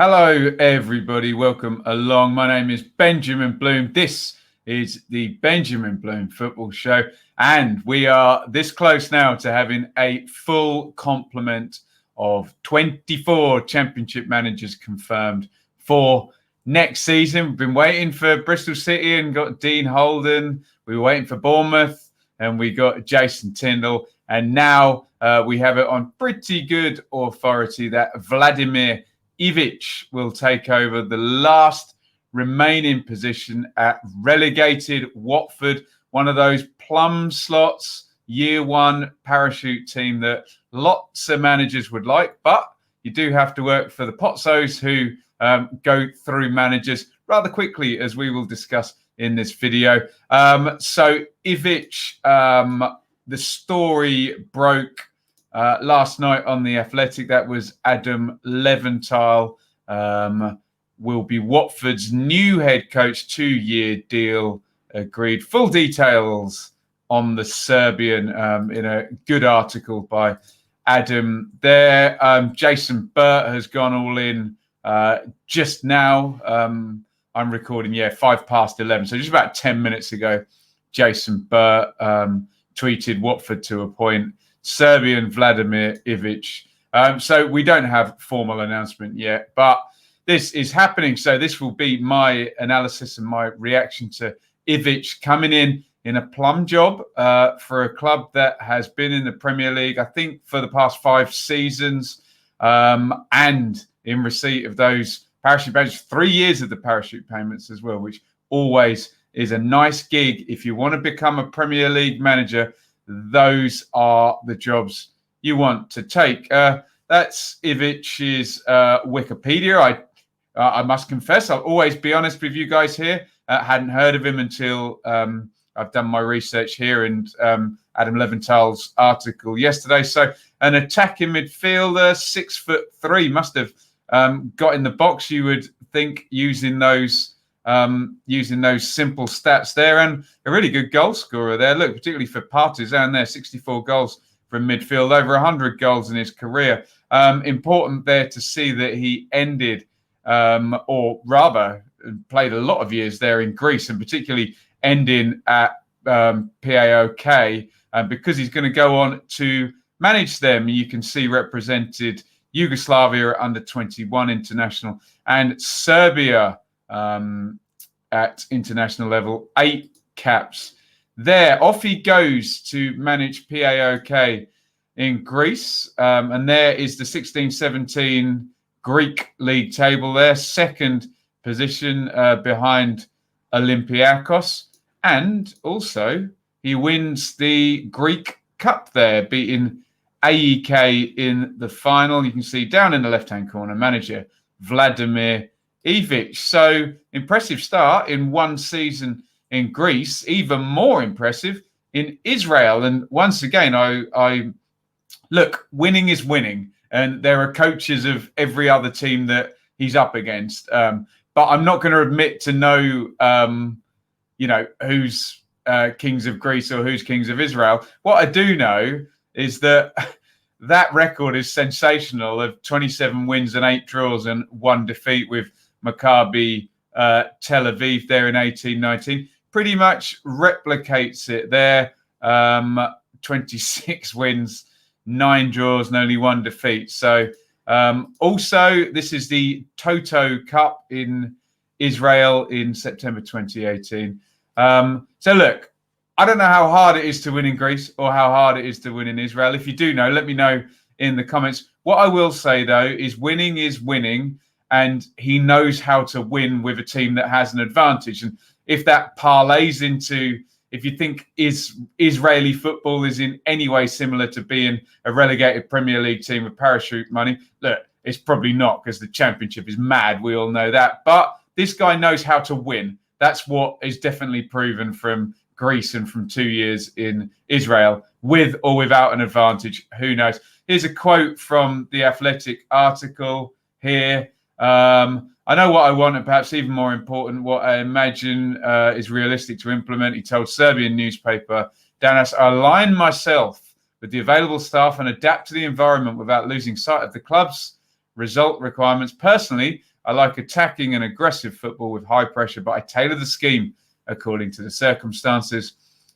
Hello, everybody. Welcome along. My name is Benjamin Bloom. This is the Benjamin Bloom Football Show, and we are this close now to having a full complement of 24 Championship managers confirmed for next season. We've been waiting for Bristol City and got Dean Holden. We were waiting for Bournemouth, and we got Jason Tyndall. And now we have it on pretty good authority that Vladimir Ivic will take over the last remaining position at relegated Watford, one of those plum slots, year one parachute team that lots of managers would like, but you do have to work for the Pozzos who go through managers rather quickly, as we will discuss in this video. So Ivic, the story broke last night on The Athletic. That was Adam Leventhal will be Watford's new head coach, 2-year deal agreed. Full details on the Serbian in a good article by Adam there. Jason Burt has gone all in just now. I'm recording, 11:05. So just about 10 minutes ago, Jason Burt tweeted Watford to appoint Serbian Vladimir Ivic. So we don't have formal announcement yet, but this is happening. So this will be my analysis and my reaction to Ivic coming in a plum job for a club that has been in the Premier League, I think, for the past 5 seasons, and in receipt of those parachute payments, 3 years of the parachute payments as well, which always is a nice gig. If you want to become a Premier League manager, those are the jobs you want to take. That's Ivic's Wikipedia. I must confess, I'll always be honest with you guys here. Hadn't heard of him until I've done my research here and Adam Leventhal's article yesterday. So an attacking midfielder, 6'3", must have got in the box, you would think, using those simple stats there, and a really good goal scorer there. Look, particularly for Partizan there, 64 goals from midfield, over 100 goals in his career. Important there to see that he ended, or rather played a lot of years there in Greece, and particularly ending at PAOK, because he's going to go on to manage them. You can see represented Yugoslavia at under-21 international and Serbia at international level, 8 caps there. Off he goes to manage PAOK in Greece, and there is the 16-17 Greek league table there, second position behind Olympiacos, and also he wins the Greek Cup there, beating AEK in the final. You can see down in the left-hand corner, manager Vladimir Ivic. So impressive start in one season in Greece, even more impressive in Israel. And once again, I look, winning is winning, and there are coaches of every other team that he's up against. But I'm not going to admit to know, who's kings of Greece or who's kings of Israel. What I do know is that that record is sensational, of 27 wins and 8 draws and 1 defeat with Maccabi Tel Aviv there in 18-19. Pretty much replicates it there. 26 wins, 9 draws and only 1 defeat. So also, this is the Toto Cup in Israel in September 2018. So look, I don't know how hard it is to win in Greece or how hard it is to win in Israel. If you do know, let me know in the comments. What I will say, though, is winning, and he knows how to win with a team that has an advantage. And if that parlays into, if you think Israeli football is in any way similar to being a relegated Premier League team with parachute money, look, it's probably not, because the Championship is mad. We all know that. But this guy knows how to win. That's what is definitely proven from Greece and from 2 years in Israel, with or without an advantage. Who knows? Here's a quote from the Athletic article here. I know what I want, and perhaps even more important, what I imagine is realistic to implement. He told Serbian newspaper Danas, I align myself with the available staff and adapt to the environment without losing sight of the club's result requirements. Personally, I like attacking and aggressive football with high pressure, but I tailor the scheme according to the circumstances.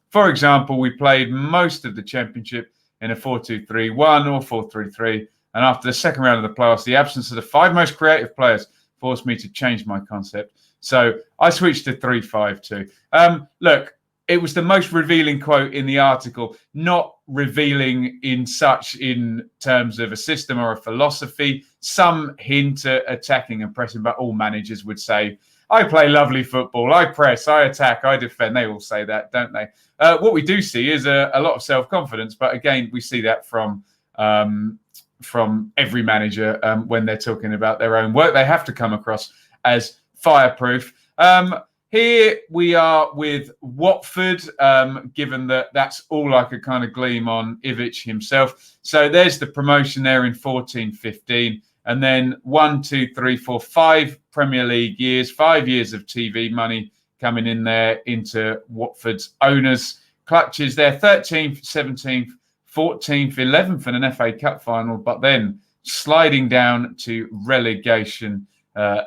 For example, we played most of the championship in a 4-2-3-1 or 4-3-3. And after the second round of the playoffs, the absence of the 5 most creative players forced me to change my concept. So I switched to 3-5-2. Look, it was the most revealing quote in the article, not revealing in terms of a system or a philosophy. Some hint at attacking and pressing, but all managers would say, I play lovely football, I press, I attack, I defend. They all say that, don't they? What we do see is a lot of self-confidence, but again, we see that from every manager when they're talking about their own work. They have to come across as fireproof. Here we are with Watford, given that that's all I could kind of glean on Ivic himself. So there's the promotion there in 14-15. And then 1, 2, 3, 4, 5 Premier League years, 5 years of TV money coming in there into Watford's owners' clutches there. 13th, 17th, 14th, 11th in an FA Cup final, but then sliding down to relegation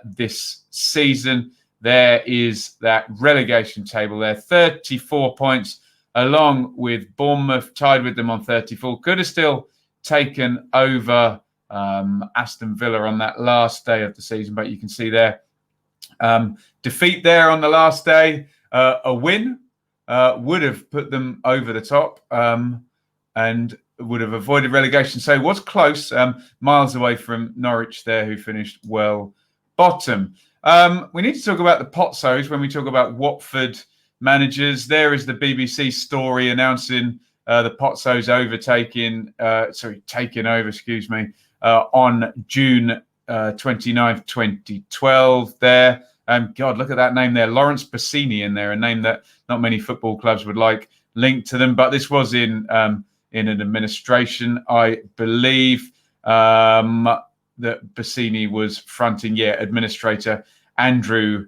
this season. There is that relegation table there, 34 points, along with Bournemouth, tied with them on 34. Could have still taken over Aston Villa on that last day of the season, but you can see there, defeat there on the last day. A win would have put them over the top and would have avoided relegation. So it was close, miles away from Norwich there, who finished well bottom. We need to talk about the Potsos when we talk about Watford managers. There is the BBC story announcing the Potsos taking over, on June 29th, 2012 there. God, look at that name there. Lawrence Bassini in there, a name that not many football clubs would like linked to them. But this was in an administration, I believe, that Bassini was fronting. Administrator Andrew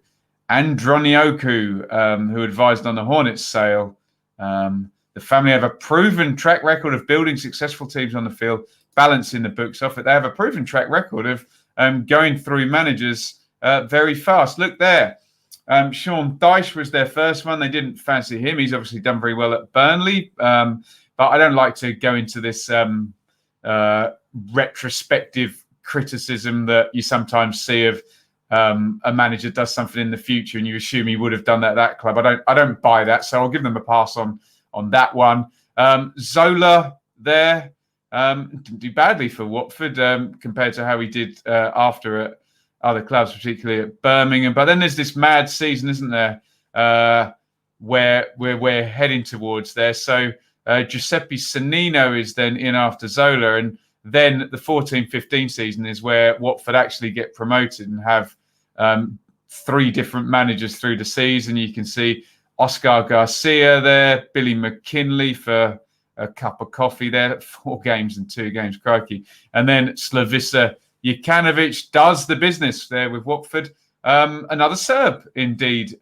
Andronioku, who advised on the Hornets sale. The family have a proven track record of building successful teams on the field, balancing the books off it. They have a proven track record of going through managers very fast. Look there. Sean Dyche was their first one. They didn't fancy him. He's obviously done very well at Burnley. But I don't like to go into this retrospective criticism that you sometimes see of a manager does something in the future and you assume he would have done that at that club. I don't buy that. So I'll give them a pass on that one. Zola there. Didn't do badly for Watford compared to how he did after at other clubs, particularly at Birmingham. But then there's this mad season, isn't there, where we're heading towards there. So Giuseppe Sannino is then in after Zola. And then the 14-15 season is where Watford actually get promoted and have 3 different managers through the season. You can see Oscar Garcia there, Billy McKinley for a cup of coffee there, 4 games and 2 games, crikey. And then Slavica Jukanovic does the business there with Watford. Another Serb, indeed,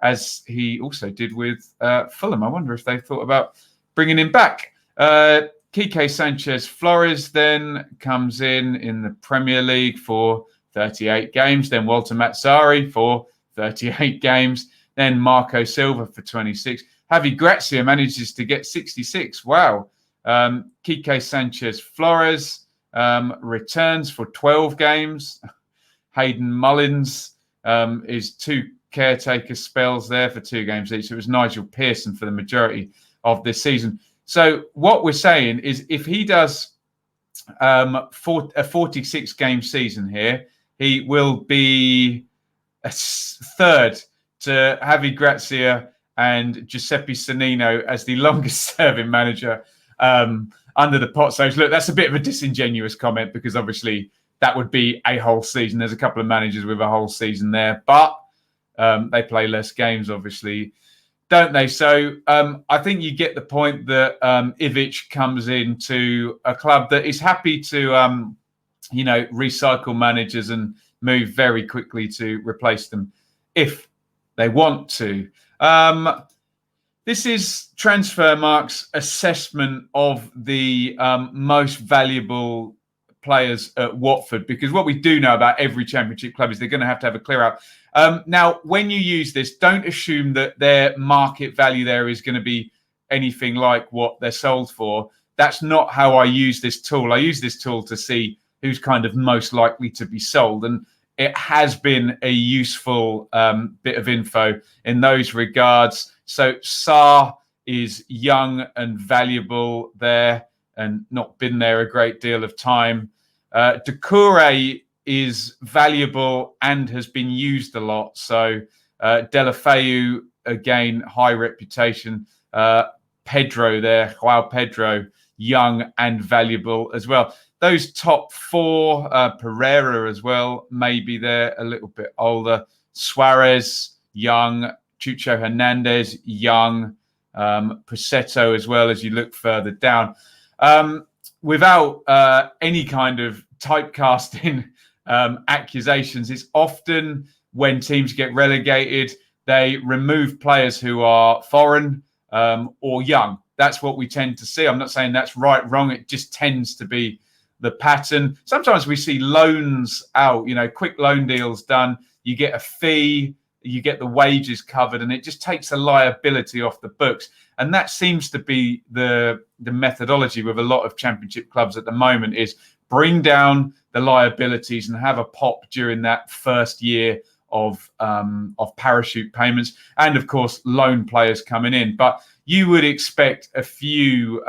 as he also did with Fulham. I wonder if they thought about bringing him back. Quique Sanchez Flores then comes in the Premier League for 38 games. Then Walter Mazzari for 38 games. Then Marco Silva for 26. Javi Gracia manages to get 66. Wow. Quique Sanchez Flores returns for 12 games. Hayden Mullins is 2 caretaker spells there for 2 games each. It was Nigel Pearson for the majority of this season. So what we're saying is if he does a 46-game season here, he will be a third to Javi Gracia and Giuseppe Sannino as the longest-serving manager under the Potsos. Look, that's a bit of a disingenuous comment because obviously that would be a whole season. There's a couple of managers with a whole season there, but they play less games, obviously, don't they? So I think you get the point that Ivic comes into a club that is happy to, recycle managers and move very quickly to replace them if they want to. This is Transfermarkt's assessment of the most valuable players at Watford, because what we do know about every Championship club is they're going to have a clear out. Now, when you use this, don't assume that their market value there is going to be anything like what they're sold for. That's not how I use this tool. I use this tool to see who's kind of most likely to be sold. And it has been a useful bit of info in those regards. So Sarr is young and valuable there and not been there a great deal of time. Doucouré is valuable and has been used a lot. So Deulofeu, again, high reputation. Pedro there, João Pedro, young and valuable as well. Those top four, Pereira as well, maybe they're a little bit older. Suarez, young. Chucho Hernandez, young. Presetto as well as you look further down. Without any kind of typecasting accusations, it's often when teams get relegated, they remove players who are foreign or young. That's what we tend to see. I'm not saying that's right, wrong. It just tends to be the pattern. Sometimes we see loans out, quick loan deals done. You get a fee, you get the wages covered, and it just takes a liability off the books. And that seems to be the methodology with a lot of Championship clubs at the moment, is bring down the liabilities and have a pop during that first year of parachute payments, and of course loan players coming in. But you would expect a few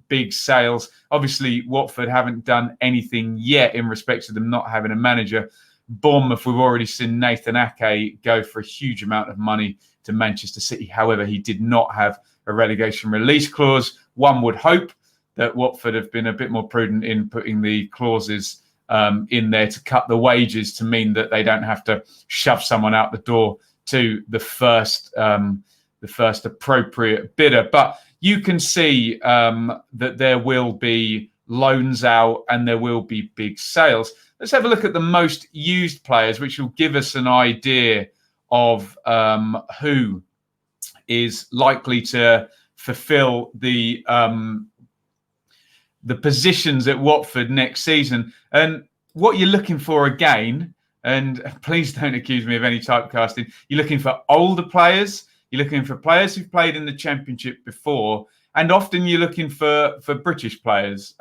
big sales. Obviously, Watford haven't done anything yet in respect to them not having a manager. Bournemouth, we've already seen Nathan Ake go for a huge amount of money to Manchester City. However, he did not have a relegation release clause. One would hope that Watford have been a bit more prudent in putting the clauses in there to cut the wages, to mean that they don't have to shove someone out the door to the first appropriate bidder. But you can see that there will be loans out and there will be big sales. Let's have a look at the most used players, which will give us an idea of who is likely to fulfill the positions at Watford next season. And what you're looking for again, and please don't accuse me of any typecasting, you're looking for older players, you're looking for players who've played in the Championship before, and often you're looking for British players.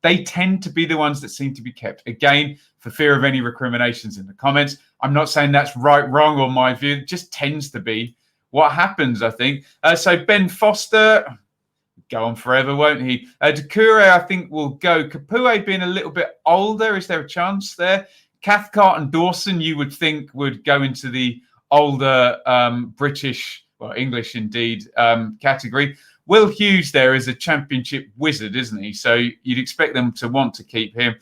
They tend to be the ones that seem to be kept. Again, for fear of any recriminations in the comments, I'm not saying that's right, wrong, or my view. It just tends to be what happens, I think. So Ben Foster, go on forever, won't he? Doucouré, I think, will go. Capoue being a little bit older, is there a chance there? Cathcart and Dawson, you would think, would go into the older British, well, English indeed, category. Will Hughes there is a Championship wizard, isn't he? So you'd expect them to want to keep him.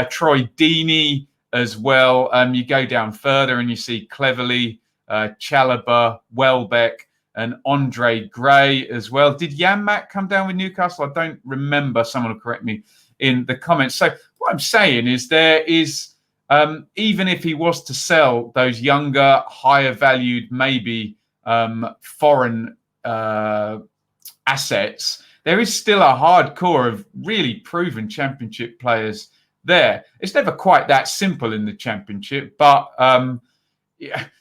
Troy Deeney as well. You go down further and you see Cleverley, Chalobah, Welbeck, and Andre Gray as well. Did Janmaat come down with Newcastle? I don't remember. Someone will correct me in the comments. So what I'm saying is there is, even if he was to sell those younger, higher valued, maybe foreign assets, there is still a hardcore of really proven Championship players there. It's never quite that simple in the Championship, but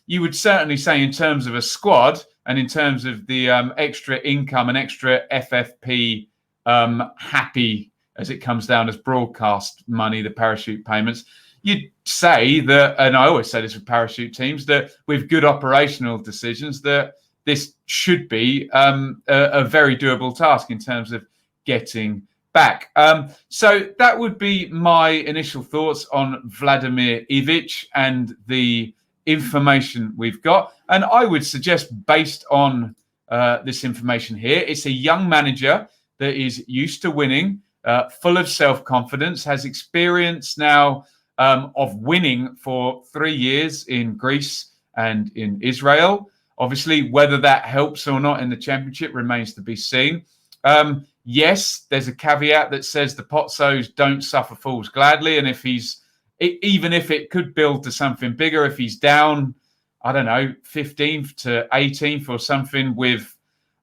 you would certainly say in terms of a squad and in terms of the extra income and extra FFP happy as it comes down as broadcast money, the parachute payments, you'd say that, and I always say this with parachute teams, that with good operational decisions, that this should be a very doable task in terms of getting back. So that would be my initial thoughts on Vladimir Ivic and the information we've got. And I would suggest, based on this information here, it's a young manager that is used to winning, full of self-confidence, has experience now of winning for 3 years in Greece and in Israel. Obviously, whether that helps or not in the Championship remains to be seen. Yes, there's a caveat that says the Pozzos don't suffer fools gladly. And if even if it could build to something bigger, if he's down, I don't know, 15th to 18th or something with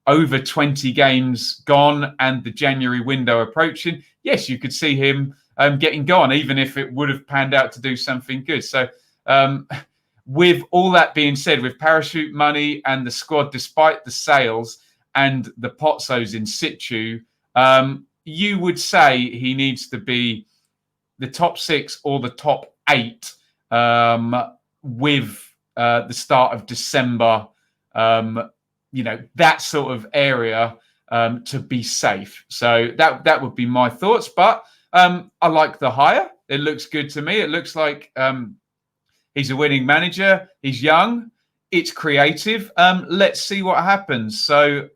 over 20 games gone and the January window approaching, yes, you could see him getting gone, even if it would have panned out to do something good. So with all that being said, with parachute money and the squad, despite the sales and the Pozzos in situ, you would say he needs to be the top 6 or the top 8 with the start of December, that sort of area to be safe. So that would be my thoughts. But I like the hire. It looks good to me. It looks like he's a winning manager. He's young. It's creative. Let's see what happens. So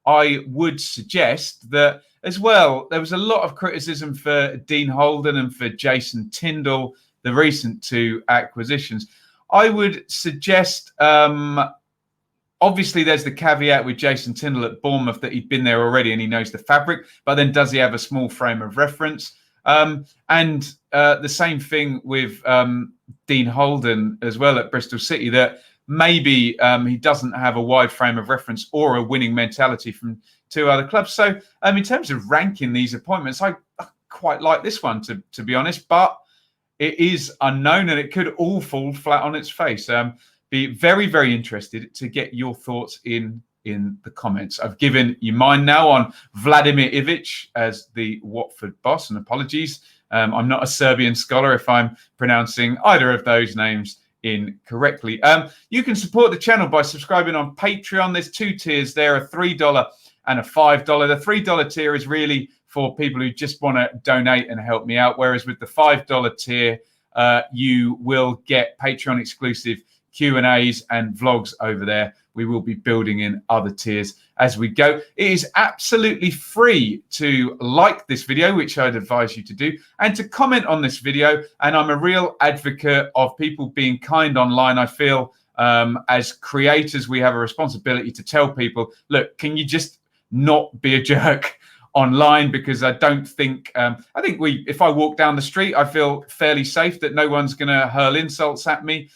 I would suggest that as well, there was a lot of criticism for Dean Holden and for Jason Tindall, the recent 2 acquisitions. I would suggest, obviously, there's the caveat with Jason Tindall at Bournemouth that he'd been there already and he knows the fabric, but then does he have a small frame of reference? And the same thing with Dean Holden as well at Bristol City, that maybe he doesn't have a wide frame of reference or a winning mentality from 2 other clubs. So in terms of ranking these appointments, I quite like this one, to be honest, but it is unknown and it could all fall flat on its face. Be very, very interested to get your thoughts in the comments. I've given you mine now on Vladimir Ivic as the Watford boss, and apologies, I'm not a Serbian scholar if I'm pronouncing either of those names incorrectly. You can support the channel by subscribing on Patreon. There's 2 tiers there, a $3 and a $5. The $3 tier is really for people who just want to donate and help me out, whereas with the $5 tier, you will get Patreon exclusive Q&As and vlogs over there. We will be building in other tiers as we go. It is absolutely free to like this video, which I'd advise you to do, and to comment on this video. And I'm a real advocate of people being kind online. I feel as creators, we have a responsibility to tell people, look, can you just not be a jerk online? Because I don't think, I think if I walk down the street, I feel fairly safe that no one's going to hurl insults at me.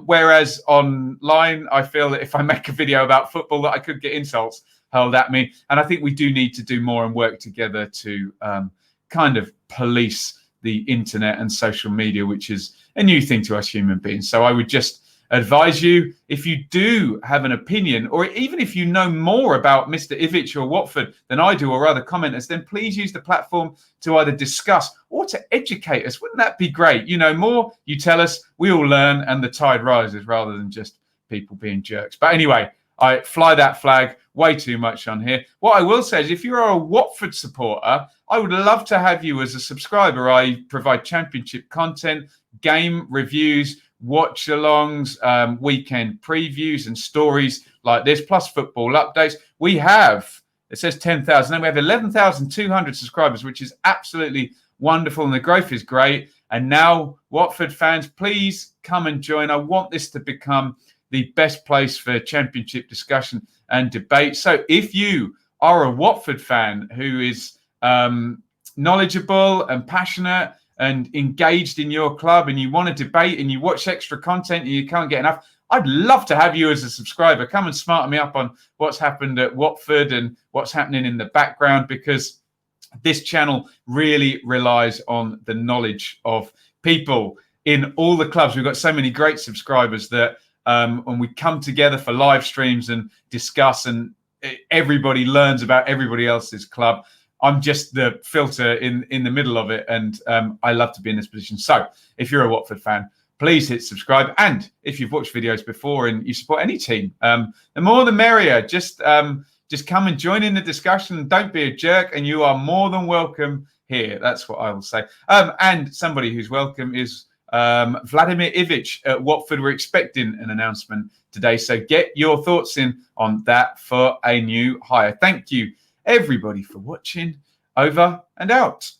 Whereas online, I feel that if I make a video about football, that I could get insults hurled at me. And I think we do need to do more and work together to kind of police the internet and social media, which is a new thing to us human beings. So I would just advise you, if you do have an opinion, or even if you know more about Mr. Ivic or Watford than I do or other commenters, then please use the platform to either discuss or to educate us. Wouldn't that be great? More you tell us, we all learn, and the tide rises rather than just people being jerks. But anyway, I fly that flag way too much on here. What I will say is, if you're a Watford supporter, I would love to have you as a subscriber. I provide championship content, game reviews, watch-alongs, weekend previews and stories like this, plus football updates. We have, it says 10,000, and we have 11,200 subscribers, which is absolutely wonderful, and the growth is great. And now, Watford fans, please come and join. I want this to become the best place for championship discussion and debate. So if you are a Watford fan who is knowledgeable and passionate and engaged in your club, and you want to debate and you watch extra content and you can't get enough, I'd love to have you as a subscriber. Come and smarten me up on what's happened at Watford and what's happening in the background, because this channel really relies on the knowledge of people in all the clubs. We've got so many great subscribers that when we come together for live streams and discuss, and everybody learns about everybody else's club, I'm just the filter in the middle of it, and I love to be in this position. So if you're a Watford fan, please hit subscribe. And if you've watched videos before and you support any team, the more the merrier. Just come and join in the discussion. Don't be a jerk, and you are more than welcome here. That's what I will say. And somebody who's welcome is Vladimir Ivic at Watford. We're expecting an announcement today, so get your thoughts in on that for a new hire. Thank you, everybody, for watching. Over and out.